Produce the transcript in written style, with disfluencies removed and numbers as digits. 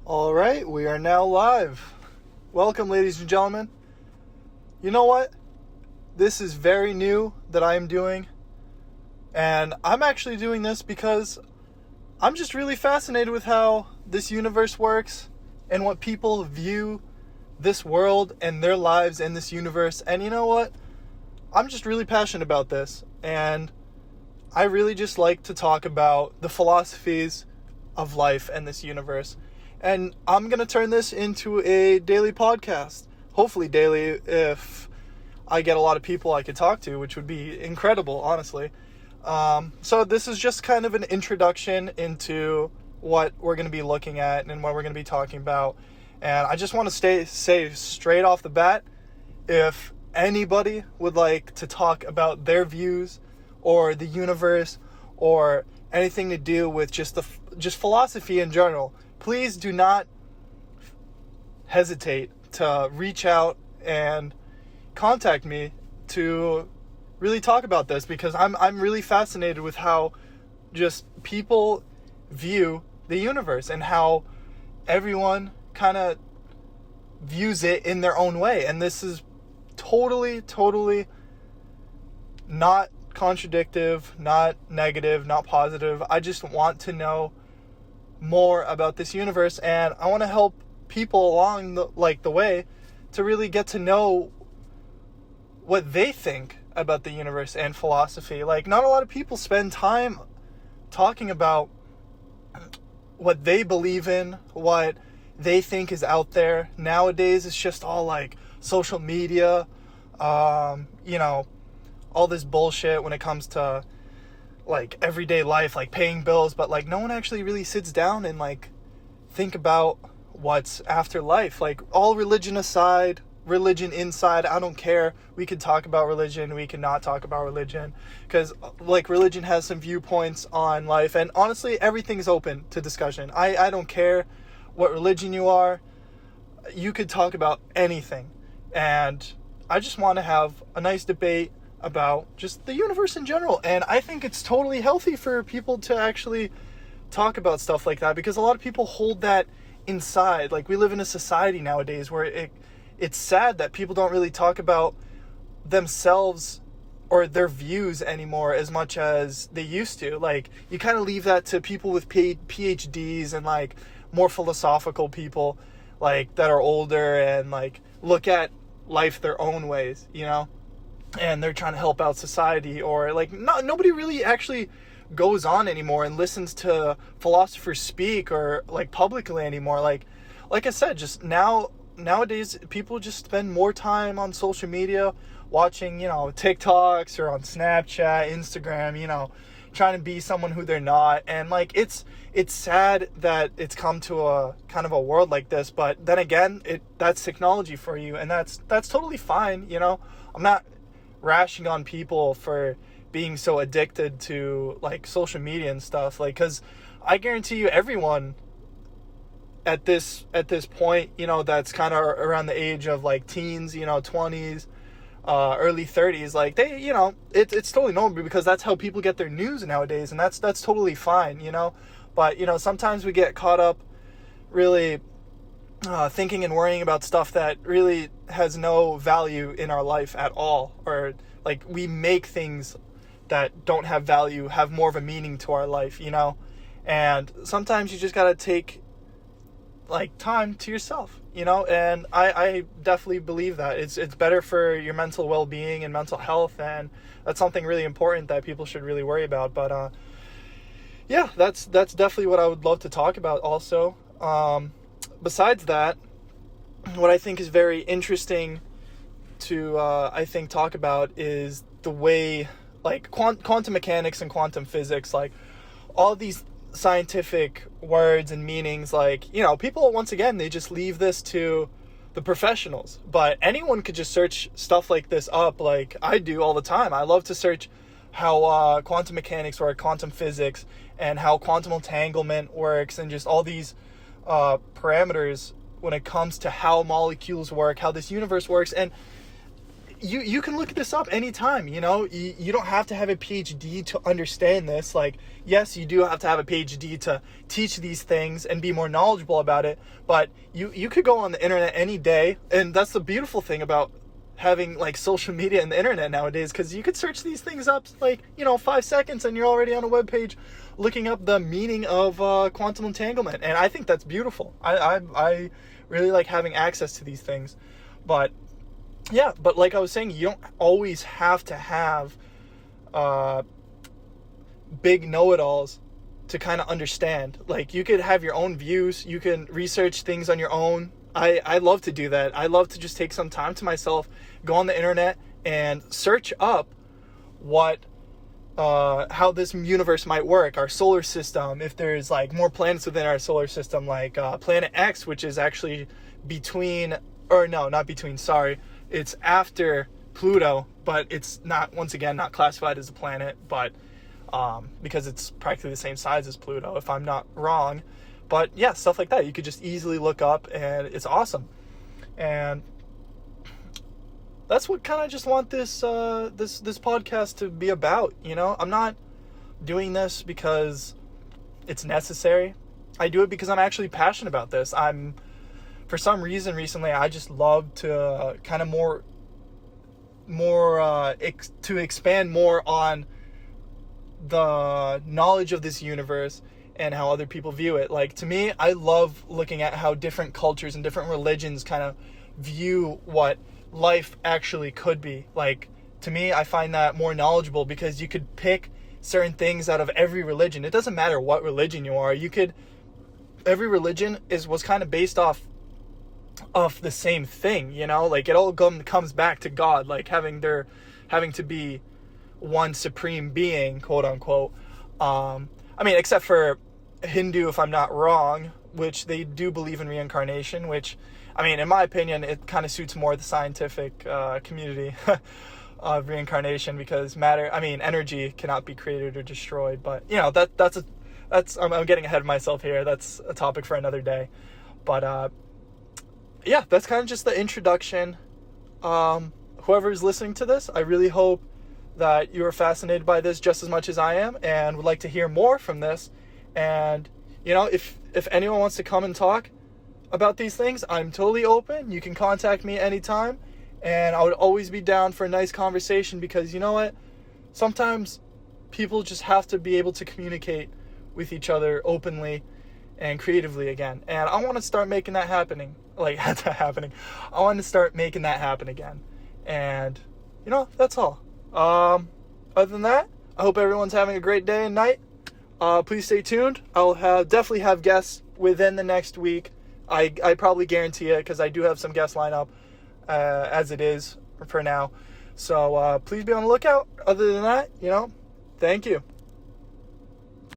All right, we are now live. Welcome, ladies and gentlemen. You know what? This is very new that I am doing. And I'm actually doing this because I'm just really fascinated with how this universe works and what people view this world and their lives in this universe. And you know what? I'm just really passionate about this. And I really just like to talk about the philosophies of life and this universe. And I'm going to turn this into a daily podcast. Hopefully daily if I get a lot of people I could talk to, which would be incredible, honestly. So this is just kind of an introduction into what we're going to be looking at and what we're going to be talking about. And I just want to say straight off the bat, if anybody would like to talk about their views or the universe or anything to do with just philosophy in general, please do not hesitate to reach out and contact me to really talk about this, because I'm really fascinated with how just people view the universe and how everyone kind of views it in their own way. And this is totally not contradictive, not negative, not positive. I just want to know more about this universe, and I want to help people along the way to really get to know what they think about the universe and philosophy. Like, not a lot of people spend time talking about what they believe in, what they think is out there. Nowadays it's just all like social media, all this bullshit when it comes to like everyday life, like paying bills, but like no one actually really sits down and like think about what's after life. Like, all religion aside, religion inside, I don't care. We could talk about religion, we could not talk about religion, because like religion has some viewpoints on life, and honestly everything's open to discussion. I don't care what religion you are. You could talk about anything, and I just want to have a nice debate about just the universe in general. And I think it's totally healthy for people to actually talk about stuff like that, because a lot of people hold that inside. Like, we live in a society nowadays where it's sad that people don't really talk about themselves or their views anymore as much as they used to. Like, you kind of leave that to people with PhDs and like more philosophical people like that are older and like look at life their own ways, and they're trying to help out society. Or like nobody really actually goes on anymore and listens to philosophers speak or like publicly anymore. Like I said, just nowadays people just spend more time on social media watching, TikToks or on Snapchat, Instagram, trying to be someone who they're not. And like it's sad that it's come to a kind of a world like this, but then again, that's technology for you, and that's totally fine. I'm not rashing on people for being so addicted to like social media and stuff, like, because I guarantee you everyone at this point, that's kind of around the age of like teens, 20s, early 30s, like they, it's totally normal, because that's how people get their news nowadays, and that's totally fine, but sometimes we get caught up really thinking and worrying about stuff that really has no value in our life at all, or like we make things that don't have value have more of a meaning to our life, and sometimes you just gotta take like time to yourself, and I definitely believe that it's better for your mental well-being and mental health, and that's something really important that people should really worry about. But yeah, that's definitely what I would love to talk about also. Besides that, what I think is very interesting to I think talk about is the way like quantum mechanics and quantum physics, like all these scientific words and meanings, like, people, once again, they just leave this to the professionals, but anyone could just search stuff like this up, like I do all the time. I love to search how quantum mechanics work, quantum physics, and how quantum entanglement works, and just all these parameters when it comes to how molecules work, how this universe works. And you can look this up anytime, you know. You don't have to have a PhD to understand this. Like, yes, you do have to have a PhD to teach these things and be more knowledgeable about it, but you could go on the internet any day, and that's the beautiful thing about having like social media and the internet nowadays, because you could search these things up like, 5 seconds and you're already on a web page looking up the meaning of quantum entanglement. And I think that's beautiful. I really like having access to these things. But yeah, but like I was saying, you don't always have to have big know-it-alls to kind of understand. Like, you could have your own views, you can research things on your own. I love to do that. I love to just take some time to myself, go on the internet and search up how this universe might work, our solar system, if there's like more planets within our solar system, like Planet X, which is actually it's after Pluto, but it's not, once again, not classified as a planet, but because it's practically the same size as Pluto, if I'm not wrong. But yeah, stuff like that you could just easily look up, and it's awesome. And that's what kind of just want this podcast to be about. I'm not doing this because it's necessary. I do it because I'm actually passionate about this. For some reason recently, I just love to kind of to expand more on the knowledge of this universe and how other people view it. Like, to me, I love looking at how different cultures and different religions kind of view what life actually could be. Like, to me, I find that more knowledgeable, because you could pick certain things out of every religion. It doesn't matter what religion you are. Every religion was kind of based off the same thing, like it all comes back to God, like having to be one supreme being, quote unquote. Except for Hindu, if I'm not wrong, which they do believe in reincarnation, which, in my opinion, it kind of suits more the scientific community of reincarnation, because energy cannot be created or destroyed. But I'm getting ahead of myself here. That's a topic for another day. But yeah, that's kind of just the introduction. Whoever's listening to this, I really hope that you are fascinated by this just as much as I am, and would like to hear more from this. And if anyone wants to come and talk about these things, I'm totally open. You can contact me anytime, and I would always be down for a nice conversation, because you know what, sometimes people just have to be able to communicate with each other openly and creatively again. And I want to start making that happening. I want to start making that happen again. And that's all. Other than that, I hope everyone's having a great day and night. Please stay tuned. I'll definitely have guests within the next week. I probably guarantee it, because I do have some guests lined up as it is for now. So please be on the lookout. Other than that, thank you.